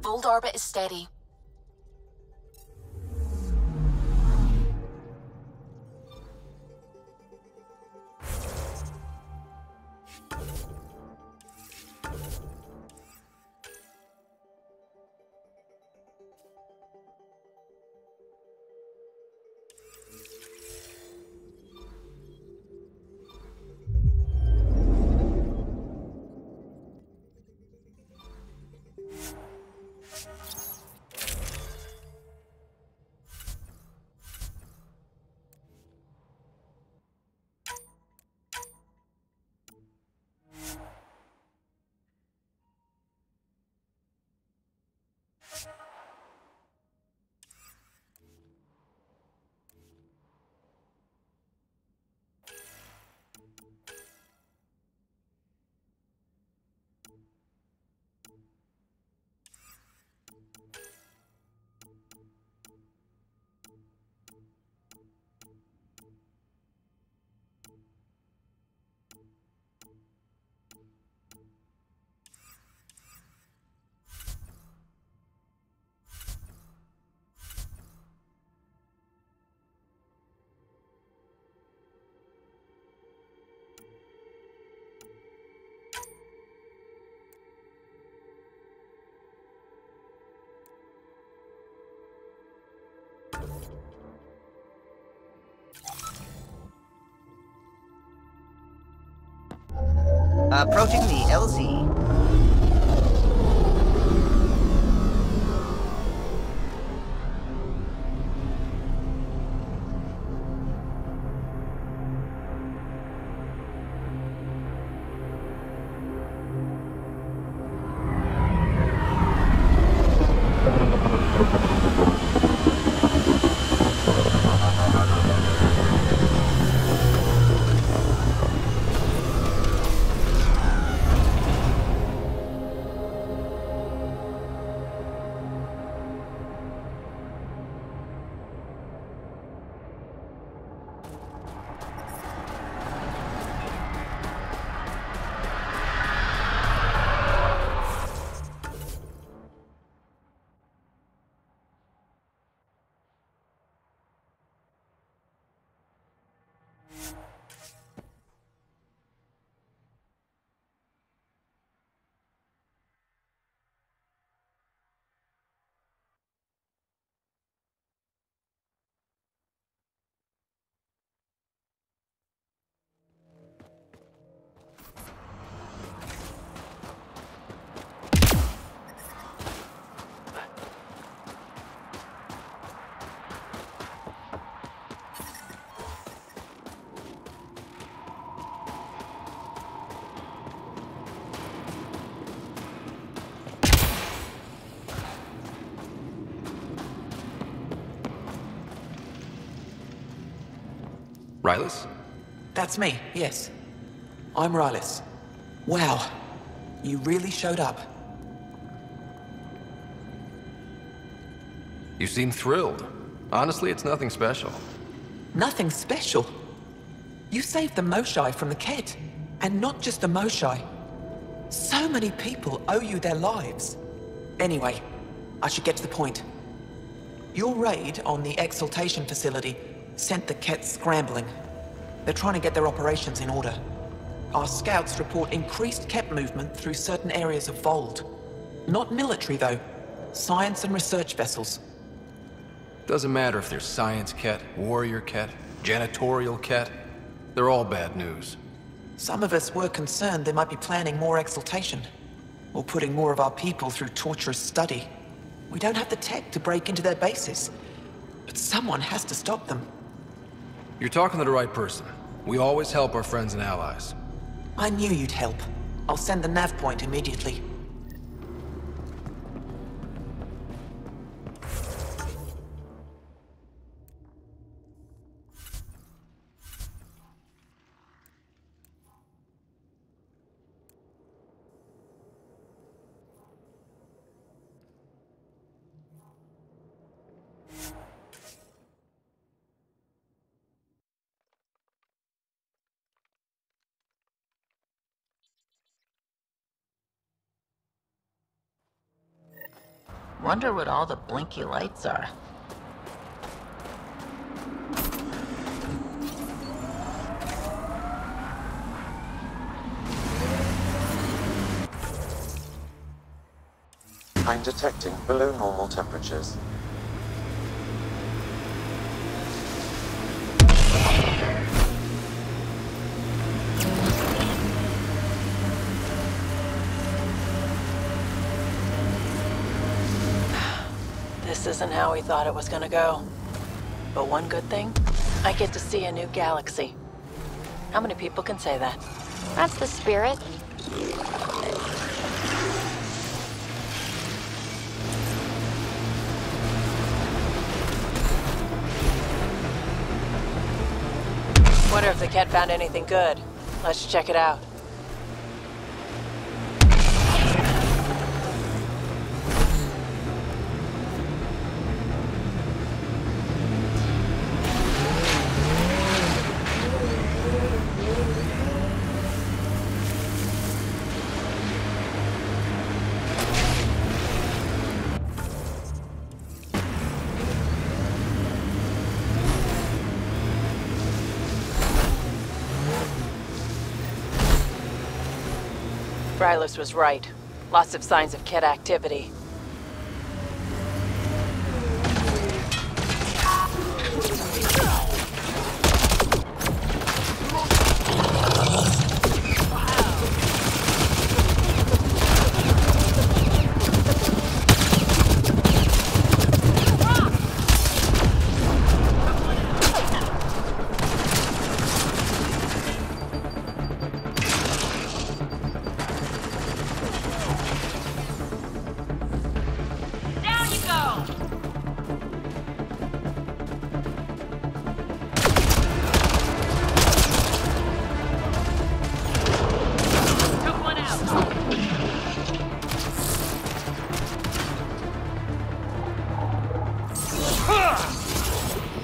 Fold orbit is steady. Approaching the LZ. Rylus? That's me, yes. I'm Rylus. Wow, you really showed up. You seem thrilled. Honestly, it's nothing special. Nothing special? You saved the Moshai from the Ket, and not just the Moshai. So many people owe you their lives. Anyway, I should get to the point. Your raid on the exaltation facility sent the Ket scrambling. They're trying to get their operations in order. Our scouts report increased Ket movement through certain areas of Vold. Not military, though. Science and research vessels. Doesn't matter if there's science Ket, warrior Ket, janitorial Ket. They're all bad news. Some of us were concerned they might be planning more exaltation, or putting more of our people through torturous study. We don't have the tech to break into their bases, but someone has to stop them. You're talking to the right person. We always help our friends and allies. I knew you'd help. I'll send the nav point immediately. Wonder what all the blinky lights are. I'm detecting below normal temperatures. This isn't how we thought it was gonna go. But one good thing, I get to see a new galaxy. How many people can say that? That's the spirit. Wonder if the cat found anything good. Let's check it out. Brylos was right. Lots of signs of Kett activity.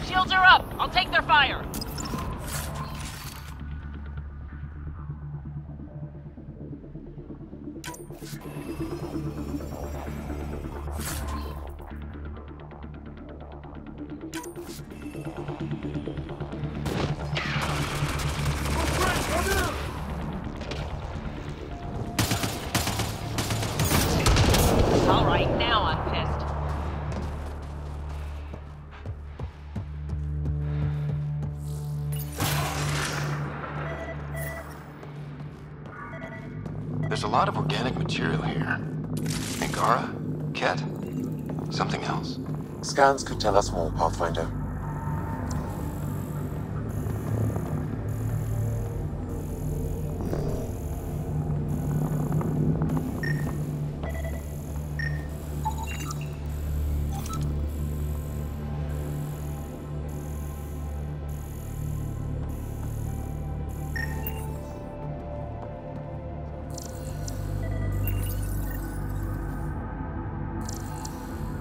Shields are up! I'll take their fire! Alright, now I'm pissed. There's a lot of organic material here. Angara? Kett? Something else? Scans could tell us more, Pathfinder.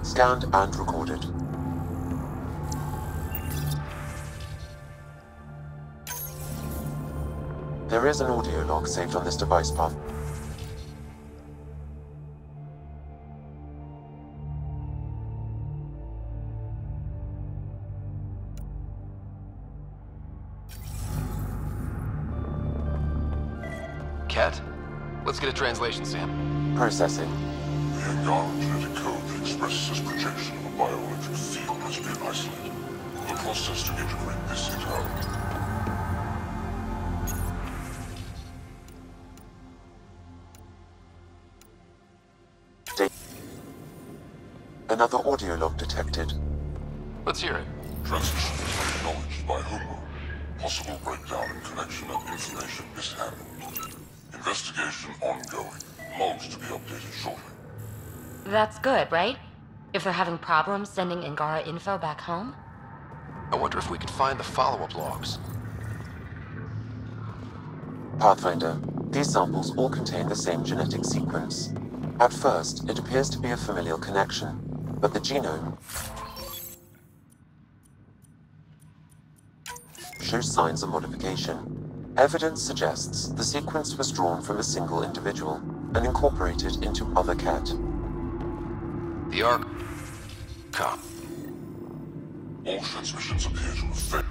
Scanned and recorded. There is an audio log saved on this device, Path. Kett? Let's get a translation, Sam. Processing. The Angara genetic code that expresses this projection of a bioelectric field has been isolated. The process to integrate this into our... Another audio log detected. Let's hear it. Transition acknowledged by Homo. Possible breakdown in connection and information mishandled. Investigation ongoing. Logs to be updated shortly. That's good, right? If they're having problems sending Angara info back home? I wonder if we can find the follow-up logs. Pathfinder, these samples all contain the same genetic sequence. At first, it appears to be a familial connection, but the genome shows signs of modification. Evidence suggests the sequence was drawn from a single individual and incorporated into other Kett. The Archon. All transmissions appear to have failed.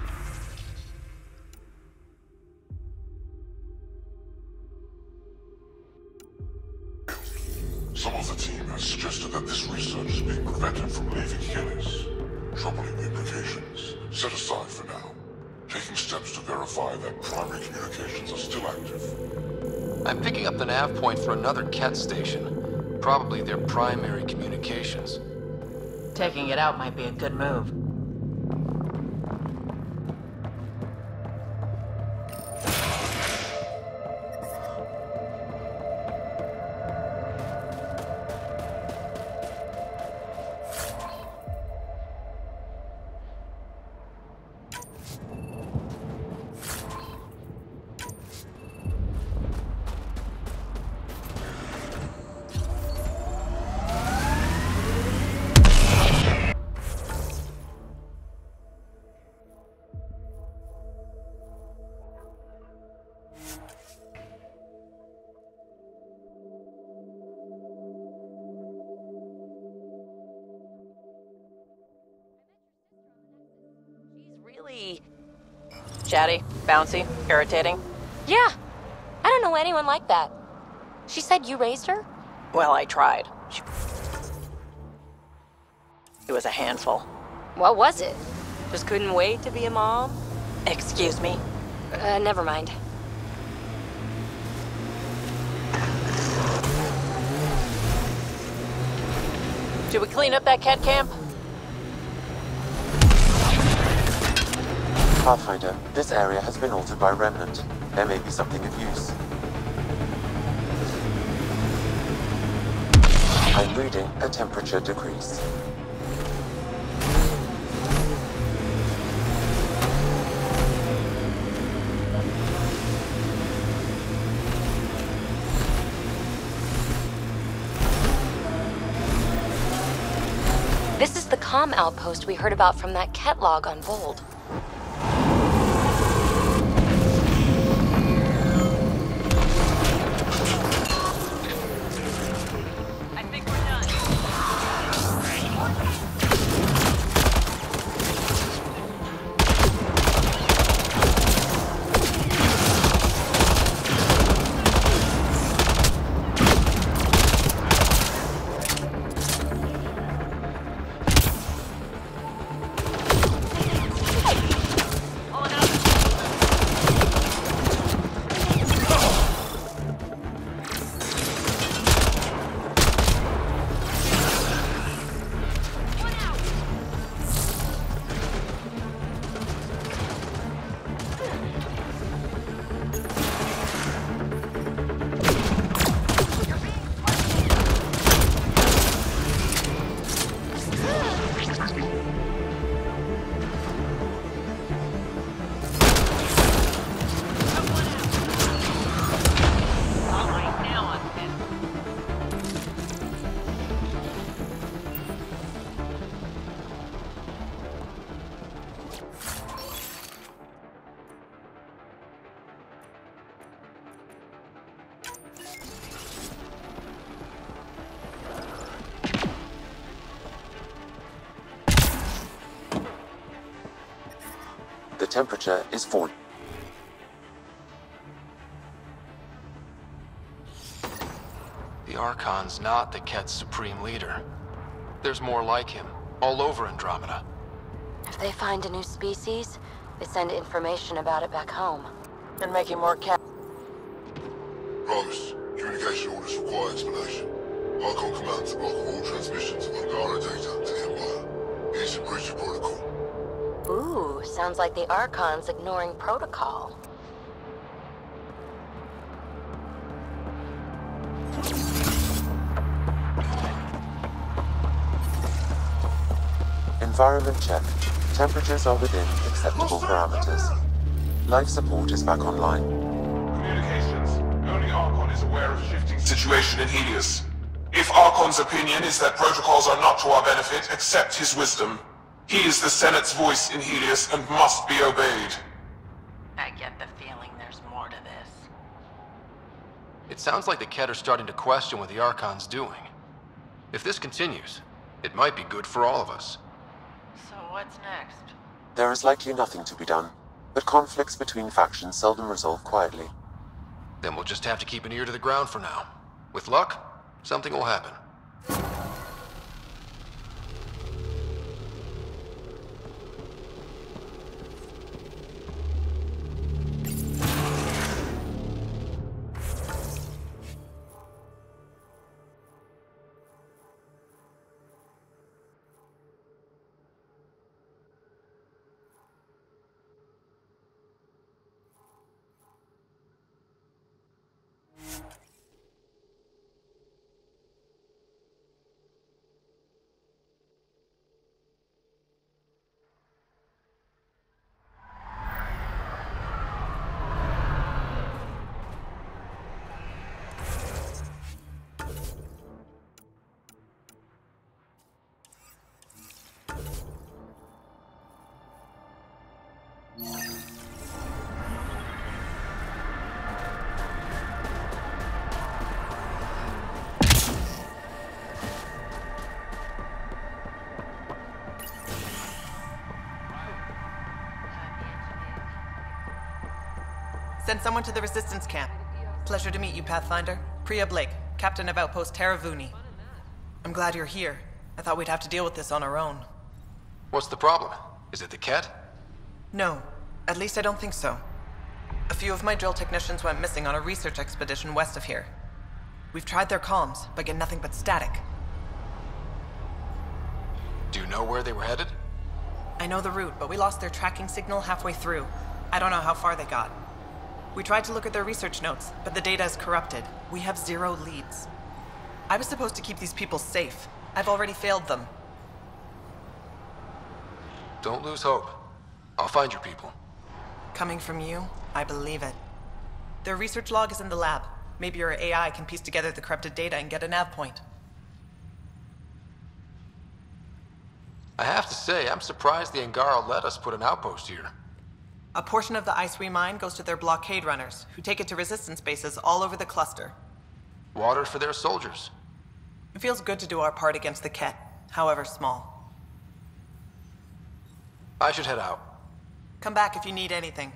Some of the team has suggested that this research is being prevented from leaving Helix. Troubling implications. Set aside for now. Taking steps to verify that primary communications are still active. I'm picking up the nav point for another Ket station. Probably their primary communications. Taking it out might be a good move. Really chatty, bouncy, irritating. Yeah. I don't know anyone like that. She said you raised her? Well, I tried. She was a handful. What was it? Just couldn't wait to be a mom? Excuse me? Never mind. Should we clean up that cat camp? Pathfinder, this area has been altered by Remnant. There may be something of use. I'm reading a temperature decrease. This is the comm outpost we heard about from that Ket log on Vold. I think we're done. The temperature is 40. The Archon's not the Ket's supreme leader. There's more like him, all over Andromeda. If they find a new species, they send information about it back home. And making more cat. Promise. Communication orders require explanation. Archon commands to block all transmissions of Angara data to Empire. It is a breach of protocol. Ooh, sounds like the Archon's ignoring protocol. Environment check. Temperatures are within acceptable parameters. Life support is back online. Communications. Only Archon is aware of shifting situation in Helios. If Archon's opinion is that protocols are not to our benefit, accept his wisdom. He is the Senate's voice in Helios and must be obeyed. I get the feeling there's more to this. It sounds like the Ket are starting to question what the Archon's doing. If this continues, It might be good for all of us. So what's next? There is likely nothing to be done, but conflicts between factions seldom resolve quietly. Then we'll just have to keep an ear to the ground for now. With luck, something will happen. Send someone to the Resistance camp. Pleasure to meet you, Pathfinder. Priya Blake, Captain of Outpost Taravuni. I'm glad you're here. I thought we'd have to deal with this on our own. What's the problem? Is it the Ket? No. At least I don't think so. A few of my drill technicians went missing on a research expedition west of here. We've tried their comms, but get nothing but static. Do you know where they were headed? I know the route, but we lost their tracking signal halfway through. I don't know how far they got. We tried to look at their research notes, but the data is corrupted. We have 0 leads. I was supposed to keep these people safe. I've already failed them. Don't lose hope. I'll find your people. Coming from you, I believe it. Their research log is in the lab. Maybe your AI can piece together the corrupted data and get a nav point. I have to say, I'm surprised the Angara let us put an outpost here. A portion of the ice we mine goes to their blockade runners, who take it to resistance bases all over the cluster. Water for their soldiers. It feels good to do our part against the Ket, however small. I should head out. Come back if you need anything.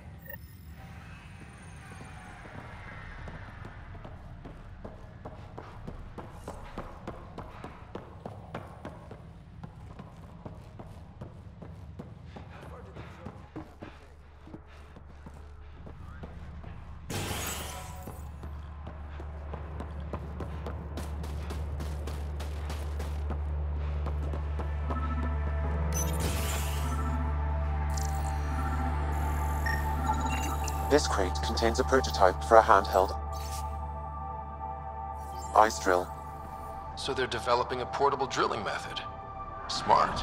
This crate contains a prototype for a handheld ice drill. So they're developing a portable drilling method. Smart.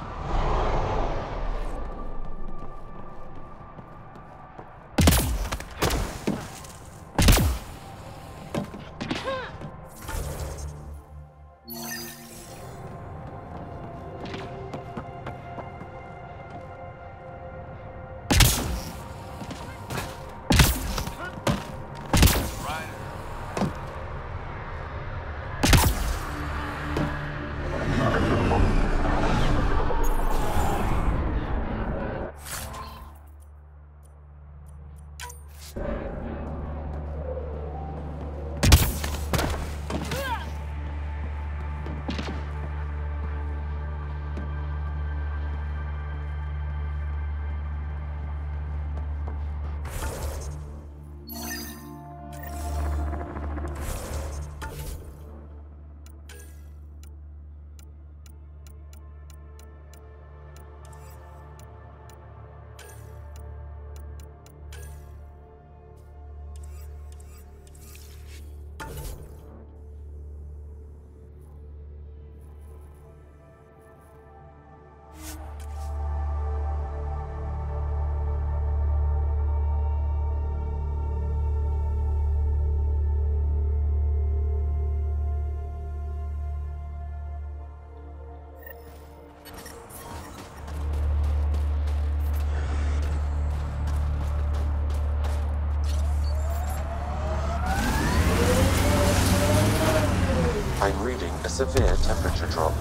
I'm reading a severe temperature drop.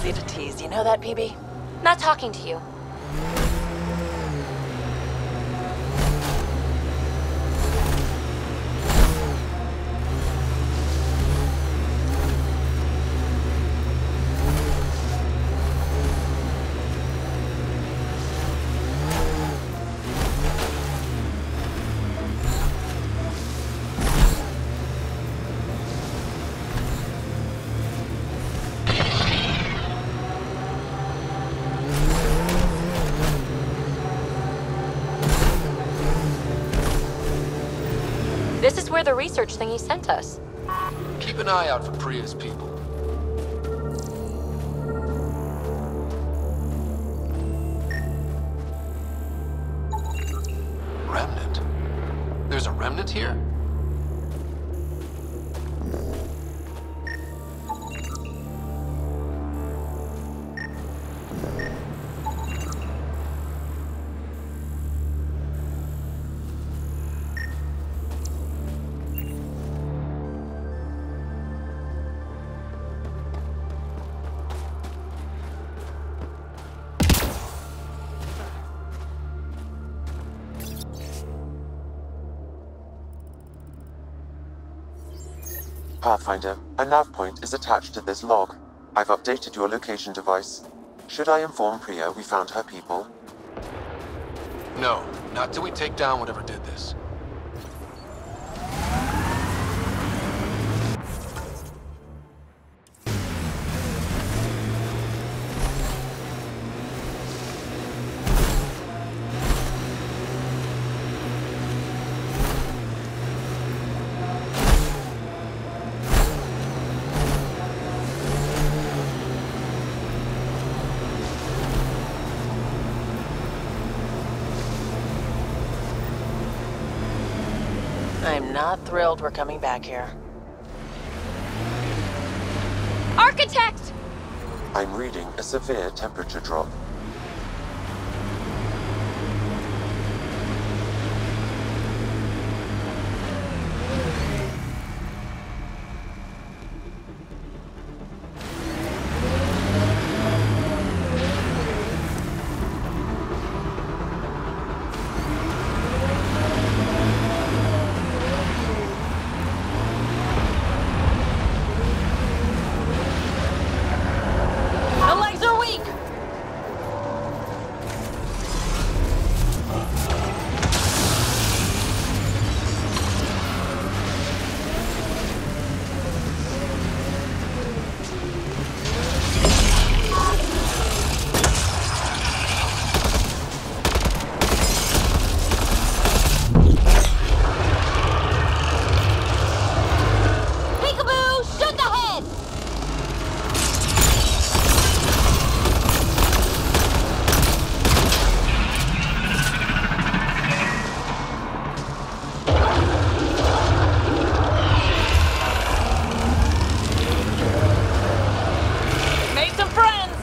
easy to tease. You know that, PB? Not talking to you. This is where the research thingy sent us. Keep an eye out for Priya's people. Remnant? There's a remnant here? Pathfinder, a nav point is attached to this log. I've updated your location device. Should I inform Priya we found her people? No, not till we take down whatever did this. I'm not thrilled we're coming back here. Architect! I'm reading a severe temperature drop. The legs are weak! Peekaboo! Shoot the head! Made some friends!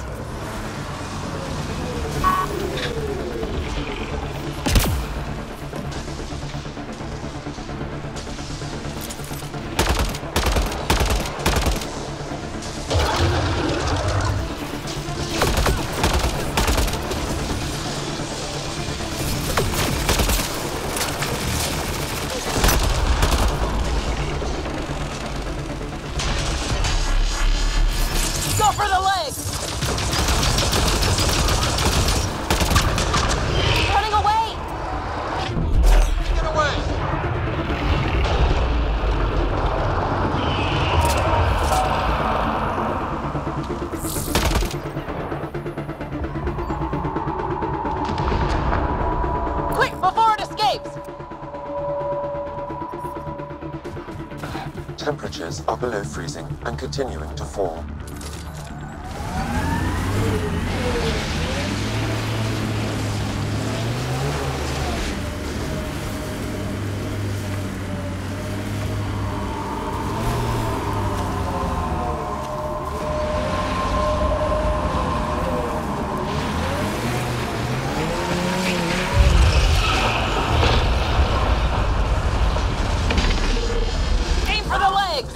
Go for the legs! Running away! Get away! Quick, before it escapes! Temperatures are below freezing and continuing to fall. Aim for the legs!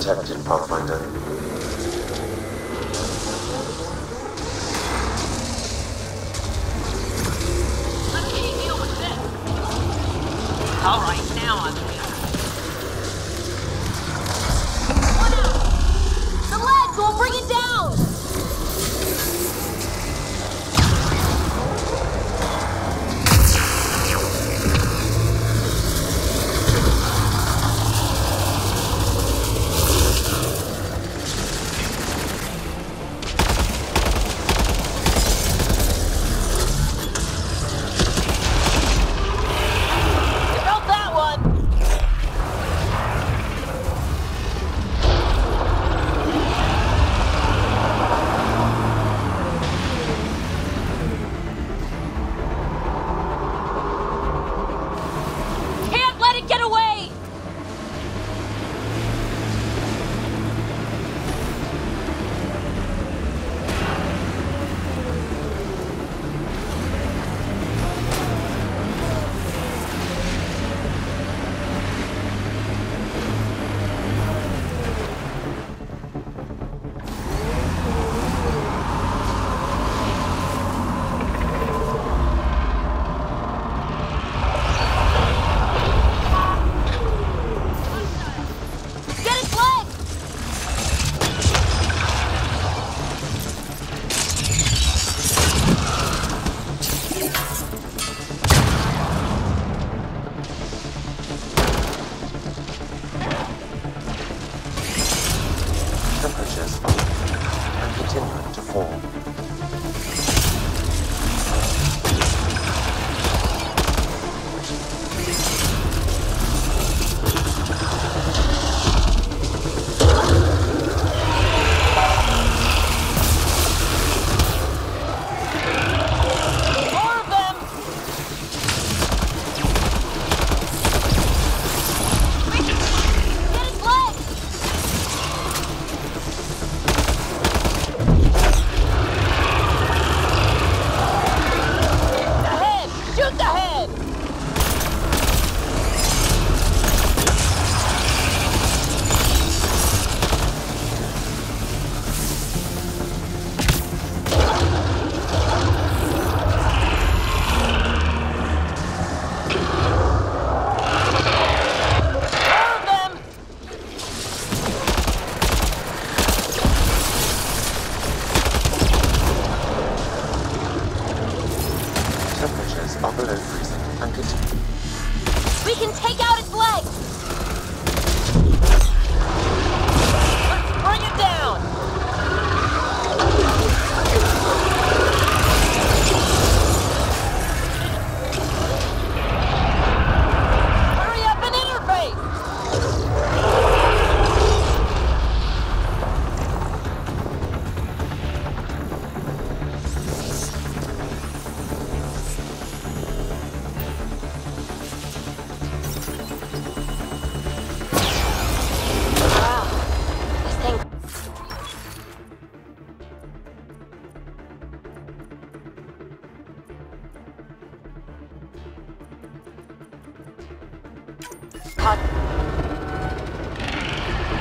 detected, Pathfinder. Let me deal with this. All right, now I'm here. One out! The legs will bring it down!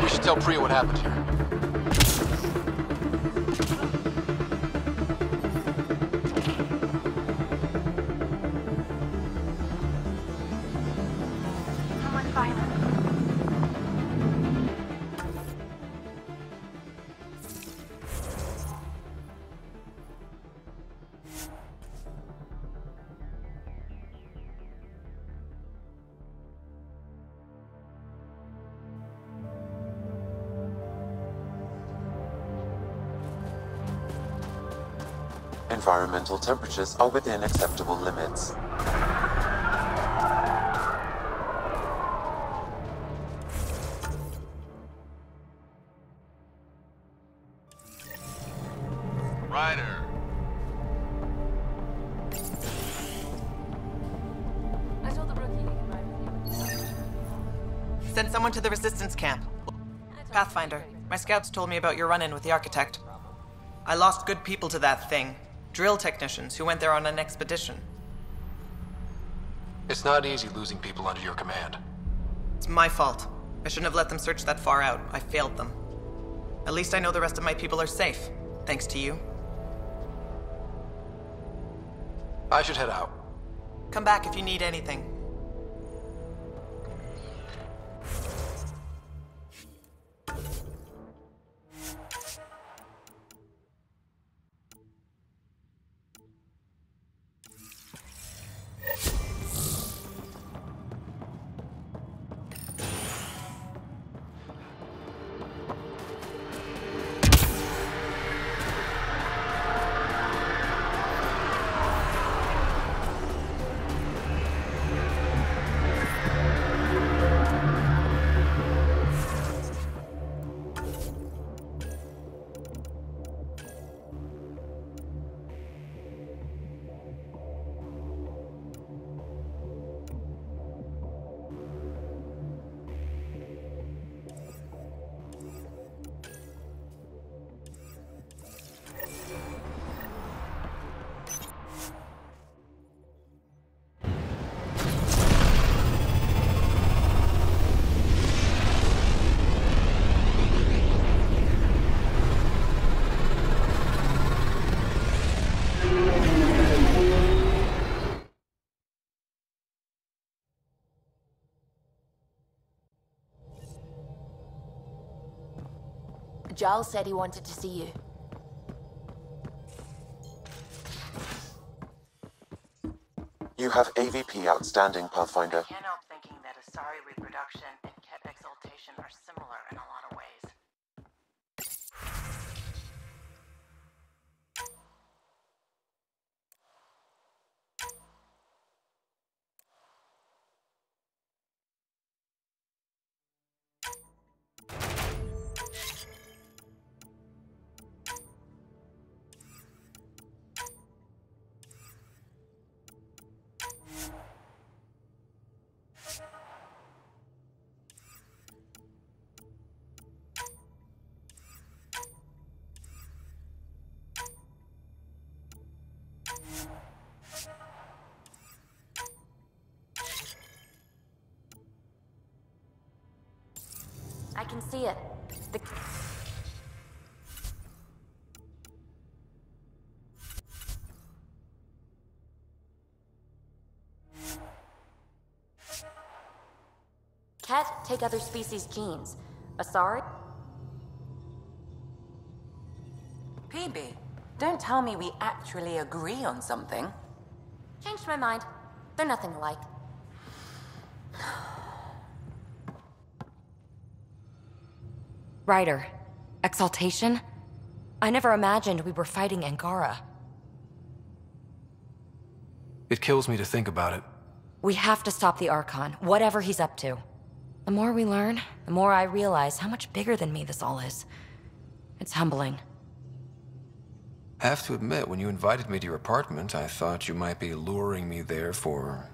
We should tell Priya what happened here. Environmental temperatures are within acceptable limits. Ryder. Send someone to the resistance camp. Pathfinder, my scouts told me about your run-in with the architect. I lost good people to that thing. Drill technicians who went there on an expedition. It's not easy losing people under your command. It's my fault. I shouldn't have let them search that far out. I failed them. At least I know the rest of my people are safe, thanks to you. I should head out. Come back if you need anything. Giles said he wanted to see you. You have AVP outstanding, Pathfinder. Can't help thinking that Asari reproduction and Ket exaltation are similar in a lot of ways. I can see it. The... Ket take other species' genes. Asari? PB, don't tell me we actually agree on something. Changed my mind. They're nothing alike. Ryder, exaltation? I never imagined we were fighting Angara. It kills me to think about it. We have to stop the Archon, whatever he's up to. The more we learn, the more I realize how much bigger than me this all is. It's humbling. I have to admit, when you invited me to your apartment, I thought you might be luring me there for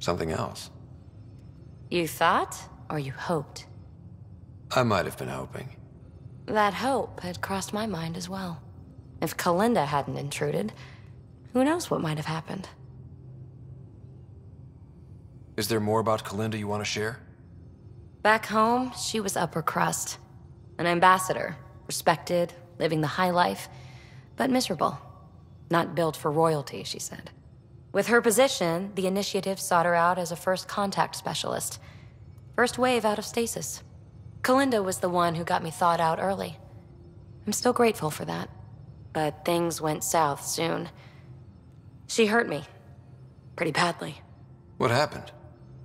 something else. You thought, or you hoped? I might have been hoping. That hope had crossed my mind as well. If Kalinda hadn't intruded, who knows what might have happened. Is there more about Kalinda you want to share? Back home, she was upper crust. An ambassador, respected, living the high life, but miserable. Not built for royalty, she said. With her position, the initiative sought her out as a first contact specialist. First wave out of stasis. Kalinda was the one who got me thawed out early. I'm still grateful for that. But things went south soon. She hurt me. Pretty badly. What happened?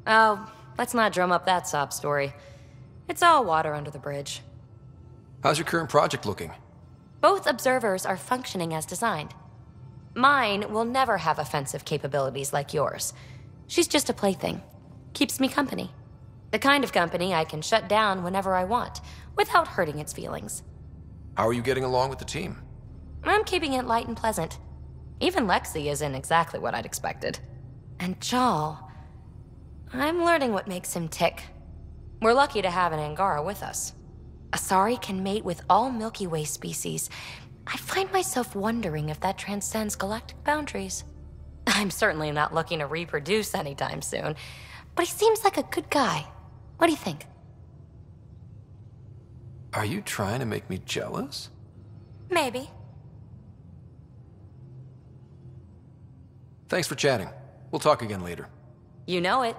Oh, let's not drum up that sob story. It's all water under the bridge. How's your current project looking? Both observers are functioning as designed. Mine will never have offensive capabilities like yours. She's just a plaything. Keeps me company. The kind of company I can shut down whenever I want, without hurting its feelings. How are you getting along with the team? I'm keeping it light and pleasant. Even Lexi isn't exactly what I'd expected. And Jal... I'm learning what makes him tick. We're lucky to have an Angara with us. Asari can mate with all Milky Way species. I find myself wondering if that transcends galactic boundaries. I'm certainly not looking to reproduce anytime soon, but he seems like a good guy. What do you think? Are you trying to make me jealous? Maybe. Thanks for chatting. We'll talk again later. You know it.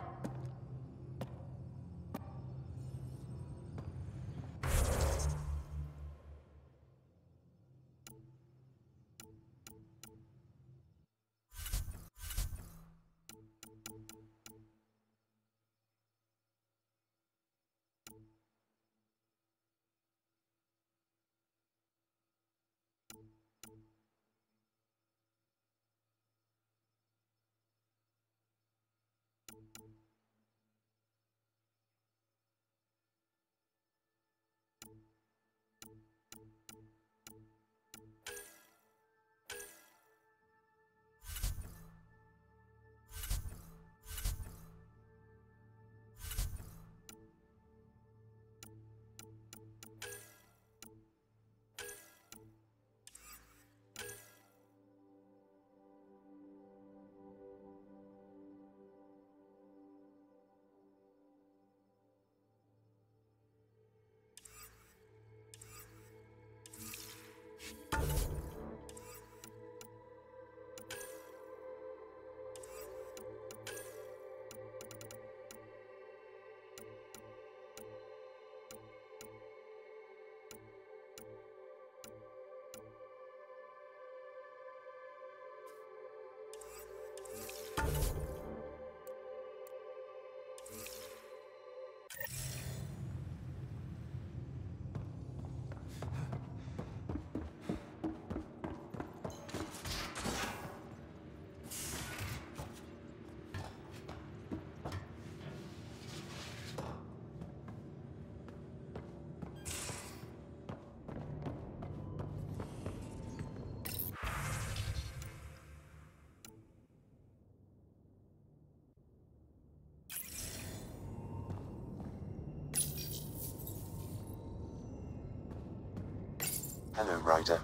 Hello, Ryder.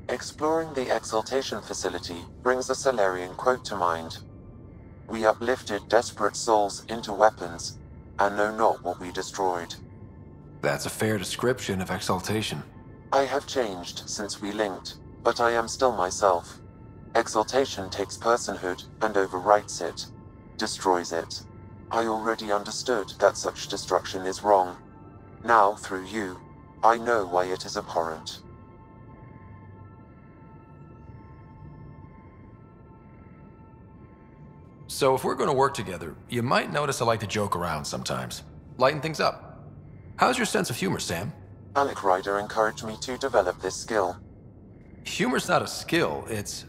Exploring the exaltation facility brings a Salarian quote to mind. We uplifted desperate souls into weapons, and know not what we destroyed. That's a fair description of exaltation. I have changed since we linked, but I am still myself. Exaltation takes personhood and overwrites it, destroys it. I already understood that such destruction is wrong. Now, through you, I know why it is abhorrent. So if we're going to work together, you might notice I like to joke around sometimes. Lighten things up. How's your sense of humor, Sam? Alec Ryder encouraged me to develop this skill. Humor's not a skill, it's...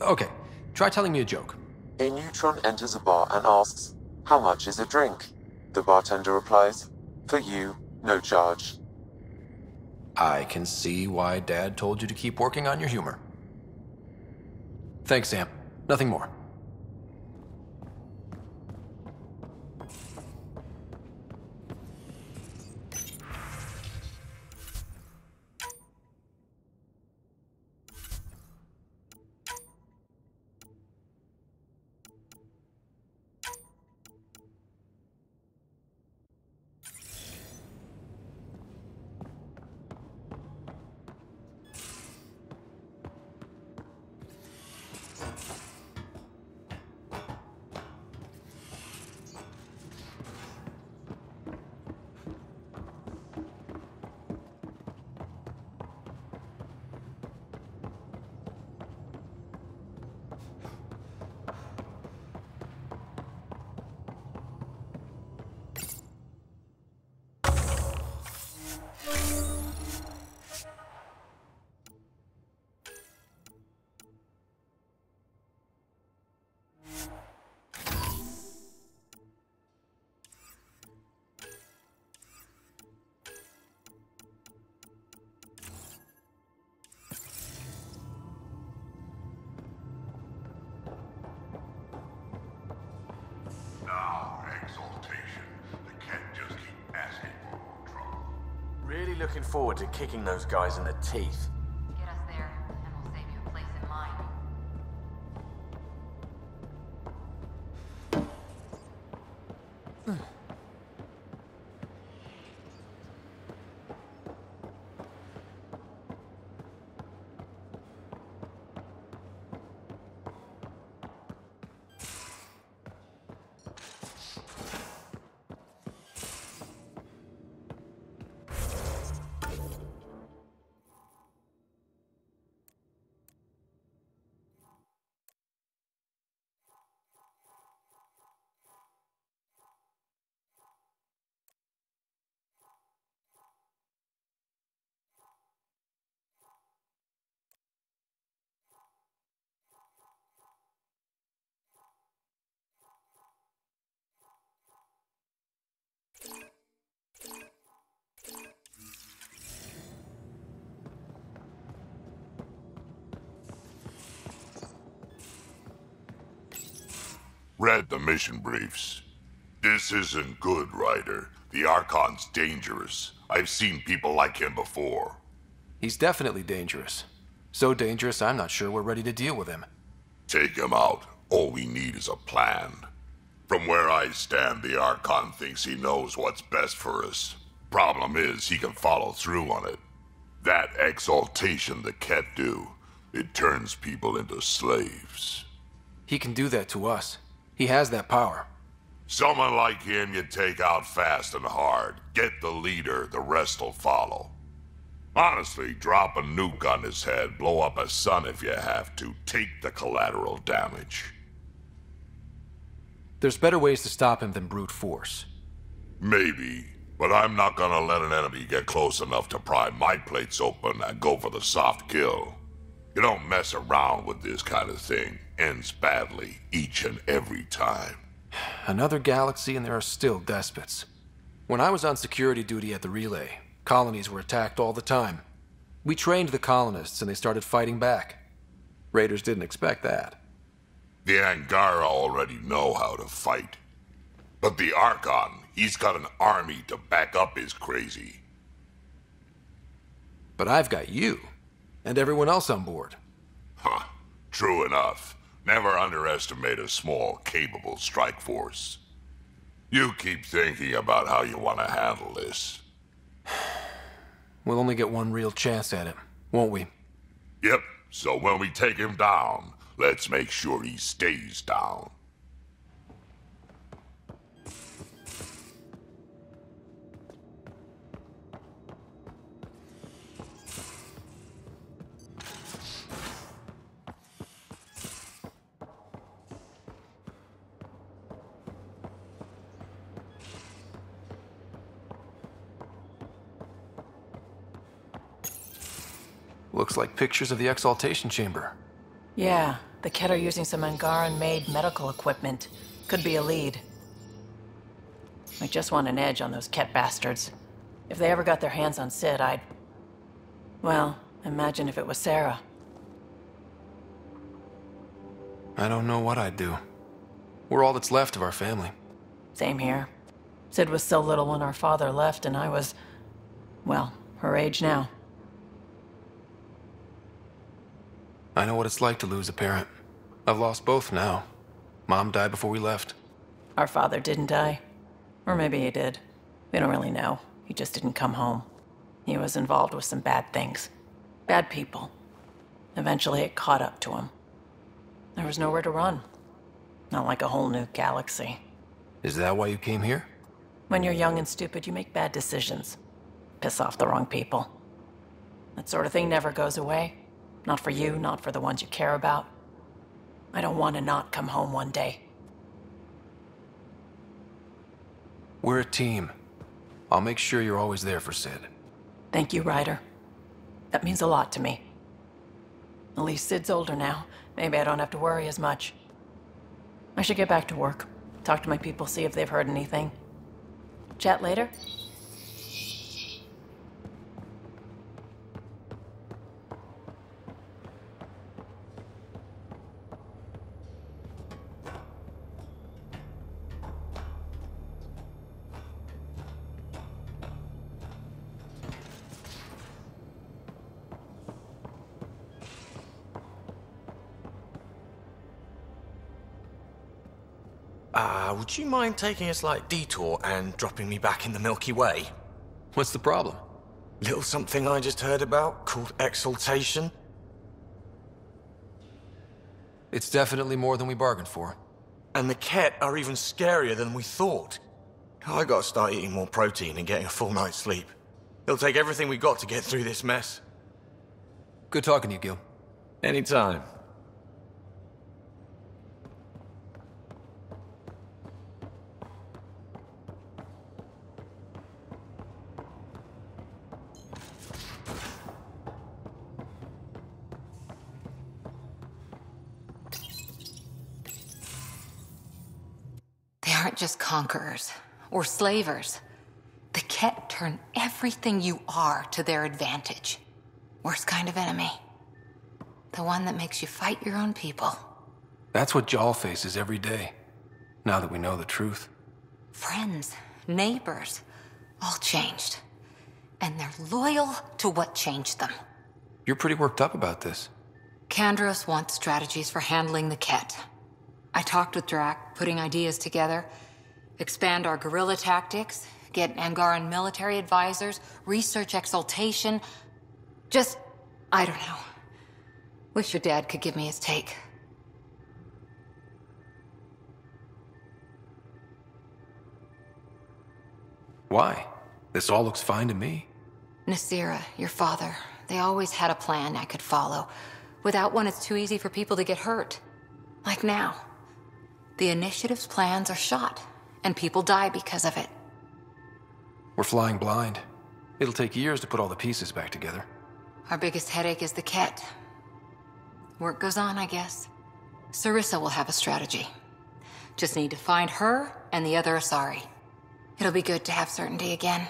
Okay, try telling me a joke. A neutron enters a bar and asks, "How much is a drink?" The bartender replies, "For you, no charge." I can see why Dad told you to keep working on your humor. Thanks, Sam. Nothing more. Really looking forward to kicking those guys in the teeth. Get us there, and we'll save you a place in line. Read the mission briefs. This isn't good, Ryder. The Archon's dangerous. I've seen people like him before. He's definitely dangerous. So dangerous, I'm not sure we're ready to deal with him. Take him out. All we need is a plan. From where I stand, the Archon thinks he knows what's best for us. Problem is, he can follow through on it. That exaltation the Ket do, it turns people into slaves. He can do that to us. He has that power. Someone like him you take out fast and hard. Get the leader, the rest'll follow. Honestly, drop a nuke on his head, blow up a sun if you have to. Take the collateral damage. There's better ways to stop him than brute force. Maybe, but I'm not gonna let an enemy get close enough to pry my plates open and go for the soft kill. You don't mess around with this kind of thing. Ends badly, each and every time. Another galaxy and there are still despots. When I was on security duty at the relay, colonies were attacked all the time. We trained the colonists and they started fighting back. Raiders didn't expect that. The Angara already know how to fight. But the Archon, he's got an army to back up his crazy. But I've got you, and everyone else on board. Huh, true enough. Never underestimate a small, capable strike force. You keep thinking about how you want to handle this. We'll only get one real chance at him, won't we? Yep, so when we take him down, let's make sure he stays down. Looks like pictures of the exaltation chamber. Yeah, the Ket are using some Angaran-made medical equipment. Could be a lead. I just want an edge on those Ket bastards. If they ever got their hands on Sid, I'd... Well, imagine if it was Sarah. I don't know what I'd do. We're all that's left of our family. Same here. Sid was so little when our father left, and I was... well, her age now. I know what it's like to lose a parent. I've lost both now. Mom died before we left. Our father didn't die. Or maybe he did. We don't really know. He just didn't come home. He was involved with some bad things. Bad people. Eventually it caught up to him. There was nowhere to run. Not like a whole new galaxy. Is that why you came here? When you're young and stupid, you make bad decisions. Piss off the wrong people. That sort of thing never goes away. Not for you, not for the ones you care about. I don't want to not come home one day. We're a team. I'll make sure you're always there for Sid. Thank you, Ryder. That means a lot to me. At least Sid's older now. Maybe I don't have to worry as much. I should get back to work. Talk to my people, see if they've heard anything. Chat later? Would you mind taking a slight detour and dropping me back in the Milky Way? What's the problem? Little something I just heard about called exaltation. It's definitely more than we bargained for. And the Ket are even scarier than we thought. I gotta start eating more protein and getting a full night's sleep. It'll take everything we got to get through this mess. Good talking to you, Gil. Anytime. They aren't just conquerors or slavers. The Ket turn everything you are to their advantage. Worst kind of enemy. The one that makes you fight your own people. That's what Jaal faces every day. now that we know the truth. Friends, neighbors, all changed. And they're loyal to what changed them. You're pretty worked up about this. Kandros wants strategies for handling the Ket. I talked with Drac, putting ideas together. Expand our guerrilla tactics, get Angaran military advisors, research exaltation. Just, I don't know. Wish your dad could give me his take. Why? This all looks fine to me. Nasira, your father, they always had a plan I could follow. Without one, it's too easy for people to get hurt. Like now. The Initiative's plans are shot, and people die because of it. We're flying blind. It'll take years to put all the pieces back together. Our biggest headache is the Ket. Work goes on, I guess. Sarissa will have a strategy. Just need to find her and the other Asari. It'll be good to have certainty again.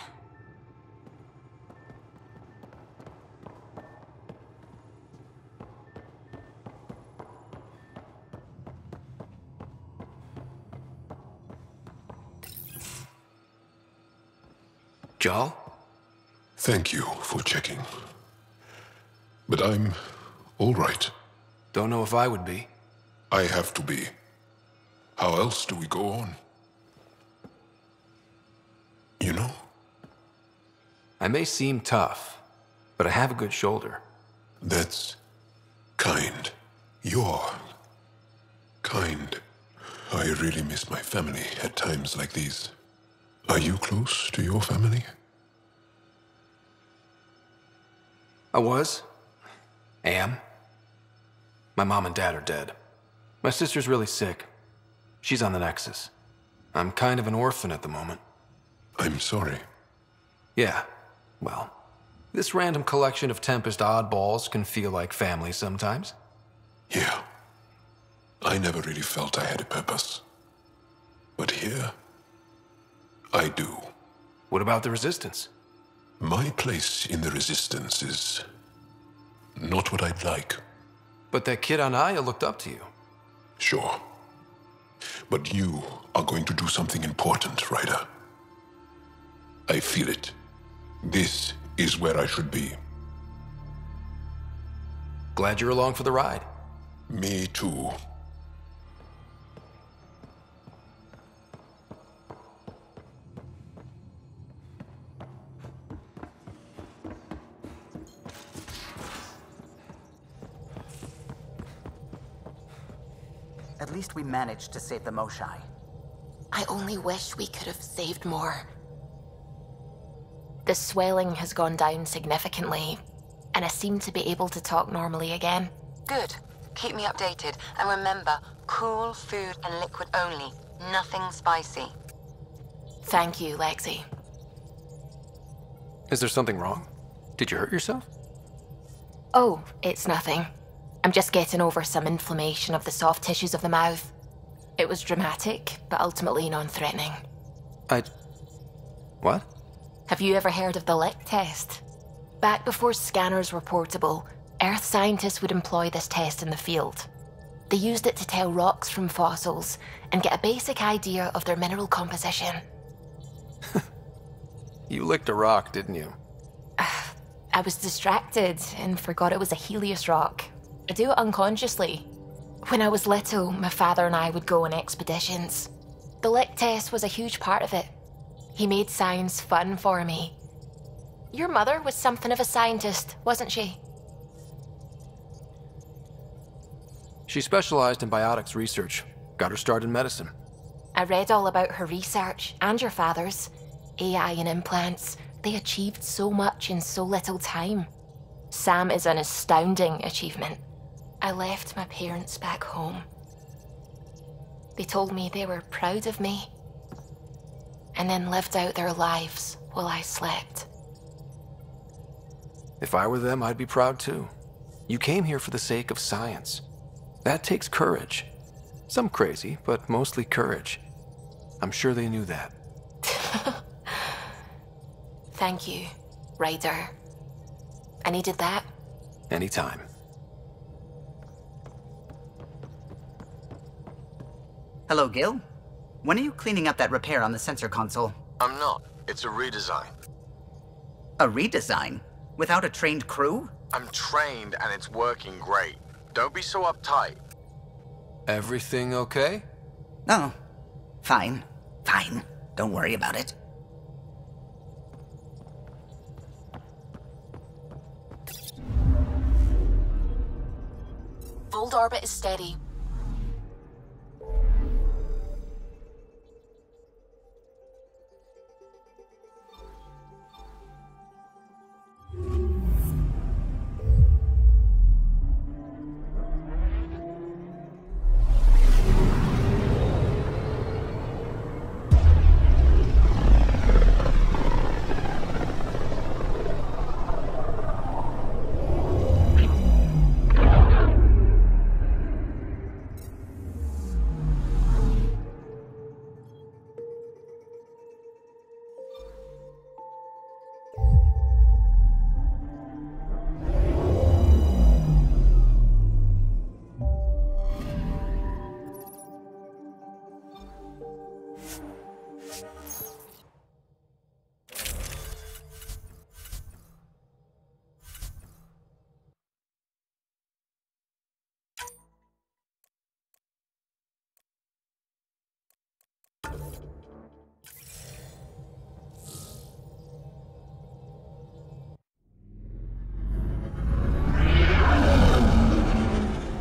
Jal? Thank you for checking. But I'm all right. Don't know if I would be. I have to be. How else do we go on? You know? I may seem tough, but I have a good shoulder. That's kind. You're kind. I really miss my family at times like these. Are you close to your family? I was. Am. My mom and dad are dead. My sister's really sick. She's on the Nexus. I'm kind of an orphan at the moment. I'm sorry. Yeah, well, this random collection of Tempest oddballs can feel like family sometimes. Yeah. I never really felt I had a purpose. But here, I do. What about the Resistance? My place in the Resistance is not what I'd like. But that kid on Aya looked up to you. Sure. But you are going to do something important, Ryder. I feel it. This is where I should be. Glad you're along for the ride. Me too. At least we managed to save the Moshai. I only wish we could have saved more. The swelling has gone down significantly, and I seem to be able to talk normally again. Good. Keep me updated. And remember, cool food and liquid only. Nothing spicy. Thank you, Lexi. Is there something wrong? Did you hurt yourself? Oh, it's nothing. I'm just getting over some inflammation of the soft tissues of the mouth. It was dramatic, but ultimately non-threatening. What? Have you ever heard of the lick test? Back before scanners were portable, Earth scientists would employ this test in the field. They used it to tell rocks from fossils and get a basic idea of their mineral composition. You licked a rock, didn't you? I was distracted and forgot it was a Helios rock. I do it unconsciously. When I was little, my father and I would go on expeditions. The lick test was a huge part of it. He made science fun for me. Your mother was something of a scientist, wasn't she? She specialized in biotics research. Got her start in medicine. I read all about her research, and your father's. AI and implants. They achieved so much in so little time. Sam is an astounding achievement. I left my parents back home. They told me they were proud of me, and then lived out their lives while I slept. If I were them, I'd be proud too. You came here for the sake of science. That takes courage. Some crazy, but mostly courage. I'm sure they knew that. Thank you, Ryder. I needed that. Anytime. Hello, Gil. When are you cleaning up that repair on the sensor console? I'm not. It's a redesign. A redesign? Without a trained crew? I'm trained and it's working great. Don't be so uptight. Everything okay? Oh, fine. Fine. Don't worry about it. Fold orbit is steady.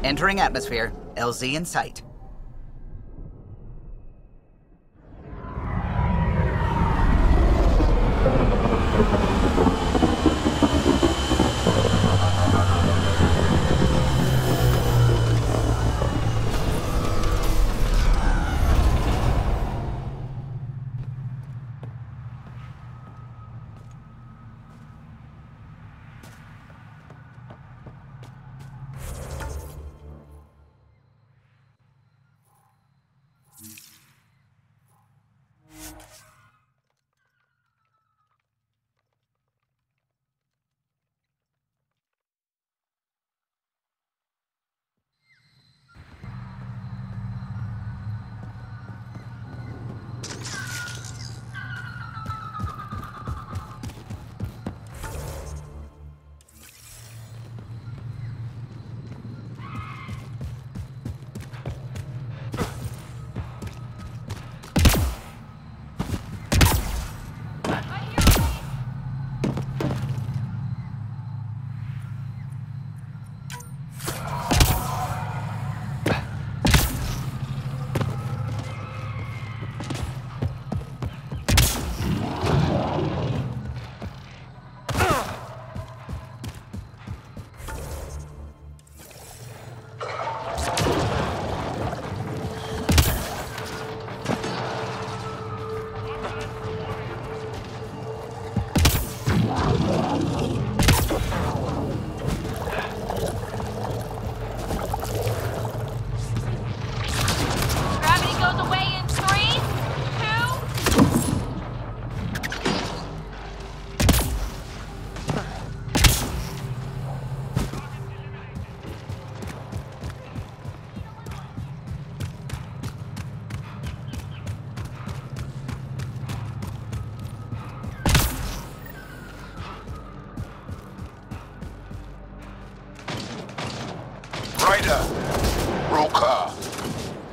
Entering atmosphere. LZ in sight.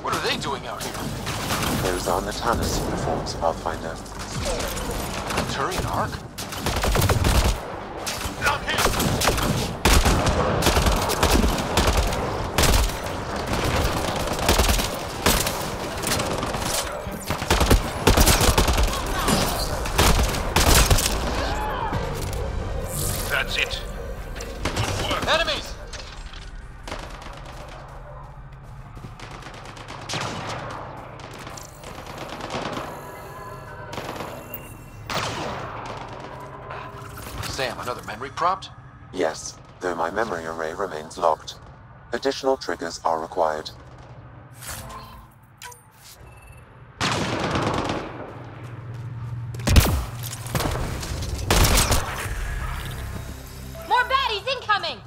What are they doing out here? Those are Natana's uniforms, Pathfinder. Turian Ark? Not him! That's it. Good work. Enemies! Sam, another memory prompt? Yes, though my memory array remains locked. Additional triggers are required. More baddies incoming!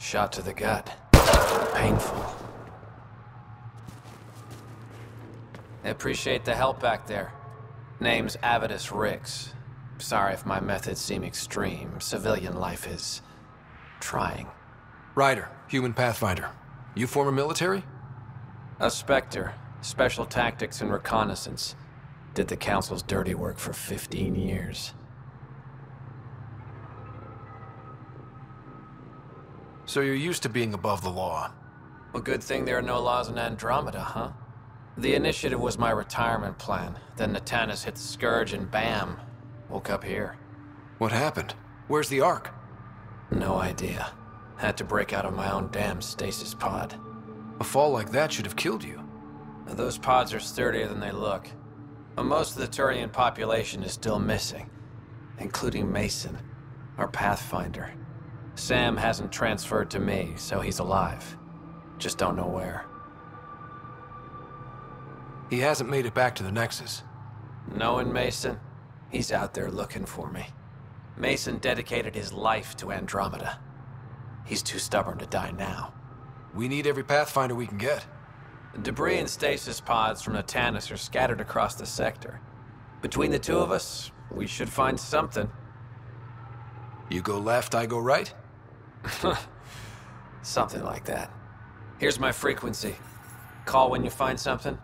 Shot to the gut. Painful. I appreciate the help back there. Name's Avidus Rix. Sorry if my methods seem extreme. Civilian life is... trying. Ryder, human pathfinder. You former military? A Spectre. Special tactics and reconnaissance. Did the Council's dirty work for 15 years. So you're used to being above the law. Well, good thing there are no laws in Andromeda, huh? The initiative was my retirement plan. Then Natanis hit the Scourge and bam, woke up here. What happened? Where's the Ark? No idea. Had to break out of my own damn stasis pod. A fall like that should have killed you. Those pods are sturdier than they look. But most of the Turian population is still missing, including Mason, our Pathfinder. Sam hasn't transferred to me, so he's alive. Just don't know where. He hasn't made it back to the Nexus. Knowing Mason, he's out there looking for me. Mason dedicated his life to Andromeda. He's too stubborn to die now. We need every Pathfinder we can get. Debris and stasis pods from Natanis are scattered across the sector. Between the two of us, we should find something. You go left, I go right? Something like that. Here's my frequency. Call when you find something.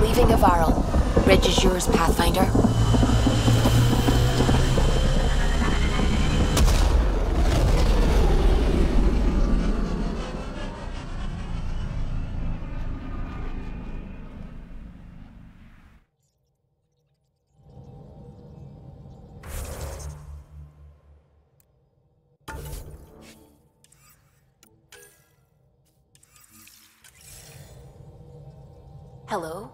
Leaving a Varl. Ridge is yours, Pathfinder. Hello?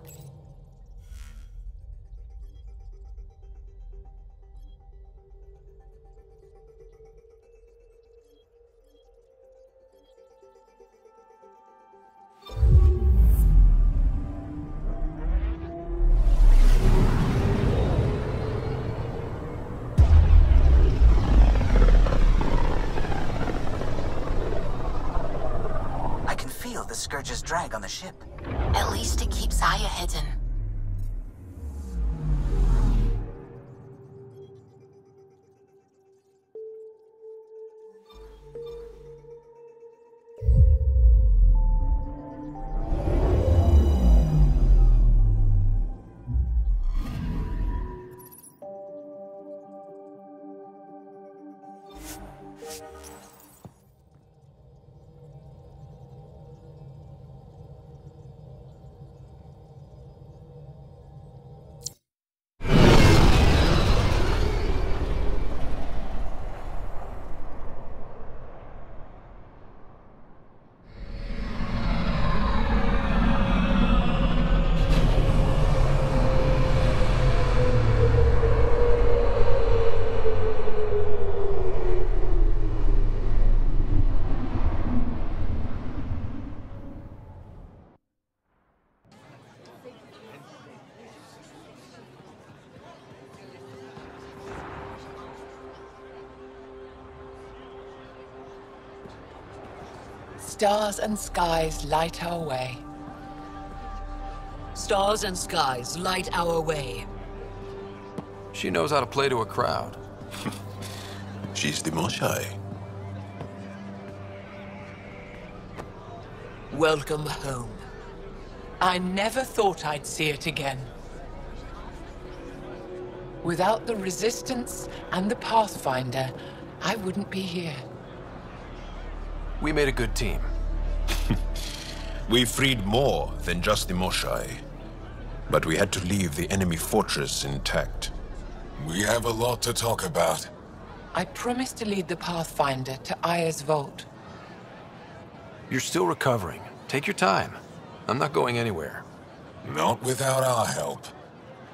I can feel the Scourge's drag on the ship. At least it keeps Aya hidden. Stars and skies light our way. Stars and skies light our way. She knows how to play to a crowd. She's the Moshai. Welcome home. I never thought I'd see it again. Without the Resistance and the Pathfinder, I wouldn't be here. We made a good team. We freed more than just the Moshai. But we had to leave the enemy fortress intact. We have a lot to talk about. I promised to lead the Pathfinder to Aya's vault. You're still recovering. Take your time. I'm not going anywhere. Not without our help.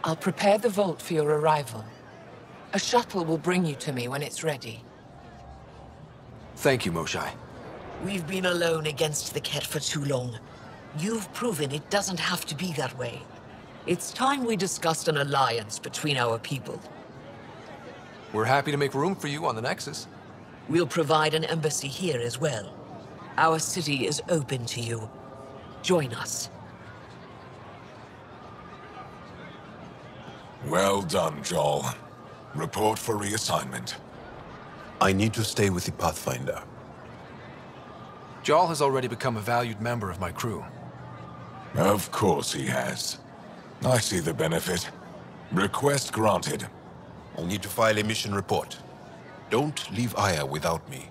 I'll prepare the vault for your arrival. A shuttle will bring you to me when it's ready. Thank you, Moshai. We've been alone against the Ket for too long. You've proven it doesn't have to be that way. It's time we discussed an alliance between our people. We're happy to make room for you on the Nexus. We'll provide an embassy here as well. Our city is open to you. Join us. Well done, Joel. Report for reassignment. I need to stay with the Pathfinder. Jarl has already become a valued member of my crew. Of course he has. I see the benefit. Request granted. I need to file a mission report. Don't leave Aya without me.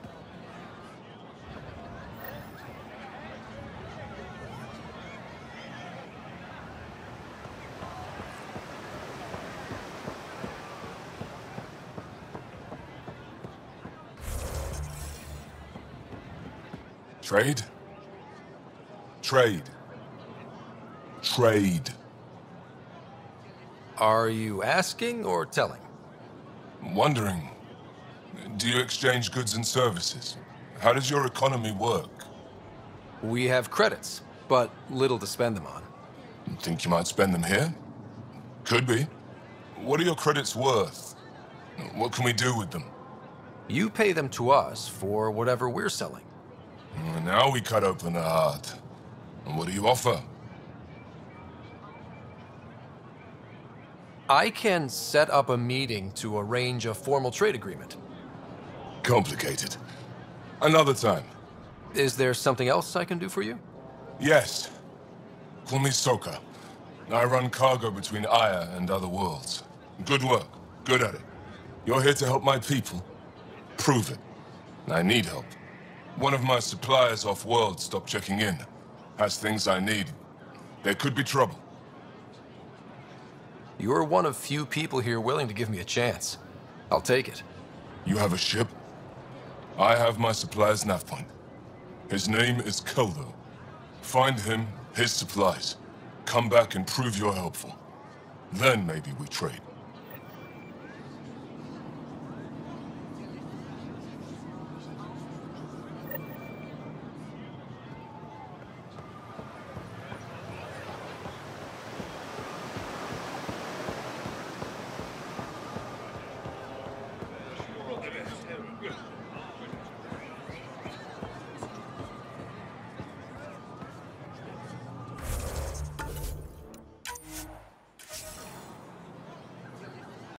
Trade? Trade. Trade. Are you asking or telling? Wondering. Do you exchange goods and services? How does your economy work? We have credits, but little to spend them on. Think you might spend them here? Could be. What are your credits worth? What can we do with them? You pay them to us for whatever we're selling. Now we cut open the heart. And what do you offer? I can set up a meeting to arrange a formal trade agreement. Complicated. Another time. Is there something else I can do for you? Yes. Call me Soka. I run cargo between Aya and other worlds. Good work. Good at it. You're here to help my people. Prove it. I need help. One of my suppliers off-world stopped checking in. Has things I need. There could be trouble. You're one of few people here willing to give me a chance. I'll take it. You have a ship? I have my supplier's nav point. His name is Keldo. Find him, his supplies. Come back and prove you're helpful. Then maybe we trade.